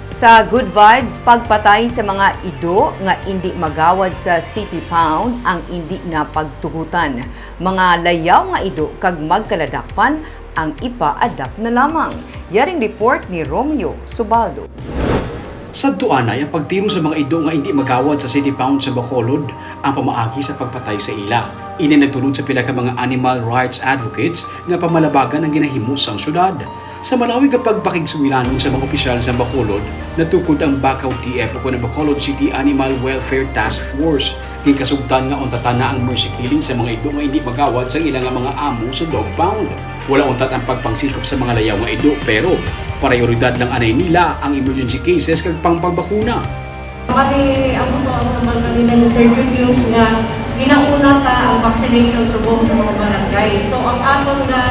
Sa Good Vibes, pagpatay sa mga ido nga hindi magawad sa City Pound ang hindi na pagtugutan. Mga layaw nga ido kag magkaladakpan ang ipa-adapt na lamang. Yaring report ni Romeo Subaldo. Sa tuanay ang pagtiro sa mga ido nga hindi magawad sa City Pound sa Bacolod ang pamaagi sa pagpatay sa ila. Ini nagtulod sa pila ka mga animal rights advocates nga pamalabagan ang ginahimo sang syudad. Sa malawig ang pagpakigsuwilanon sa mga opisyal sa Bacolod, natukod ang Bacau TF o ng Bacolod City Animal Welfare Task Force. Gikasugtan nga untatan na ang mercy killing sa mga ido nga hindi magawad sa ilang mga amo sa dog pound. Wala untat ang pagpangsikop sa mga layaw nga ido pero prioridad lang anay nila ang emergency cases kag pangpagbakuna. Kami ang naman kanina ni Sir Julius nga ginauna ta ang vaccination sa buong sa mga barangay. So ang aton na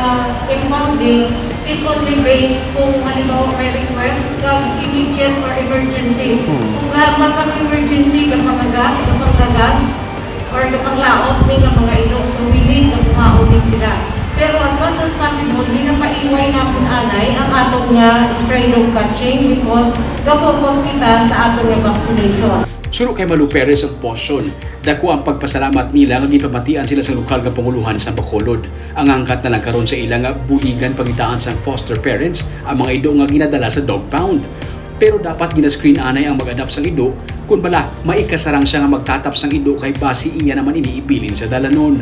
impounding is only based kung halimbawa may request kag immediate or emergency. Kung matang emergency kapang lagas or kapang laot ni nga mga ilo, so we need na pumaudin sila. Pero as much as possible, di na maiway na kung anay ang aton nga stray dog catching because ga-focus kita sa aton nga vaccination. Suro kay Malu Perez ang posyon. Dako ang pagpasalamat nila nga gipamatian sila sa lokal nga panguluhan sa Bacolod. Ang angkat na lang karon sa ilang nga buligan pangitaan sa foster parents ang mga ido nga ginadala sa dog pound. Pero dapat gina-screen anay ang mag-adapt sang ido kung bala maikasarang siya nga magtatap sang ido kay basi iya naman iniibilin sa dalanon.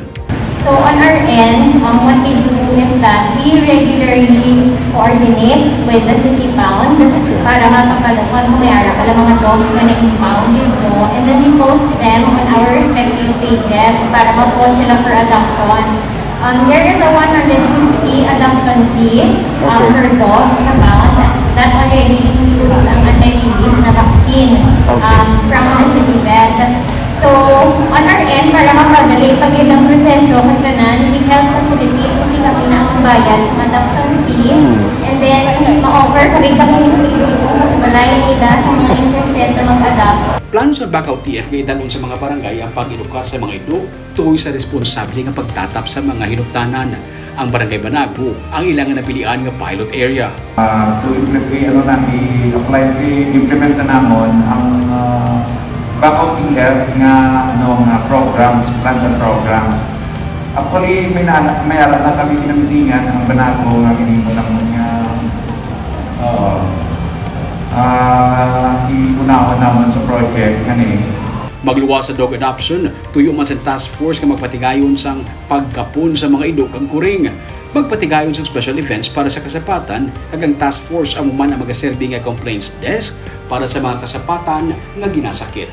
So on our end, what we do is that we regularly coordinate with the City Pound para mapapalakuan kung may ara pala mga dogs na nag-impound dito. And then we post them on our respective pages para ma-post sila for adoption. There is a 150 adoption fee per dog sa pound. That already includes ang anti-rabies na vaccine from the city vet. So, on our end, para mapadali pag ang proseso, katanan, we help facilitate kasi kami na ang bayad sa adoption fee. And then, ma-offer kami mismo kung mas balay nila sa mga interested na mag-adopt. Plano sa Bacau TF nga idalon sa mga barangay ang pag-edukar sa mga ido tuloy sa responsable nga pagtatap sa mga hinuptanan. Ang Barangay Banago ang ilang napilian nga pilot area. I-implement na namon ang Bacau TF nga programs, plans and programs. Actually, may alam na kami kinamitingan ang Banago nga ginimo ng mga iunahon naman sa project kani. Magluwas sa dog adoption, tuyo man sa task force nga magpatigayon sang pagkapon sa mga ido kag kuring. Magpatigayon sa special events para sa kasapatan kag ang task force amo man ang magaserbi nga complaints desk para sa mga kasapatan nga ginasakit.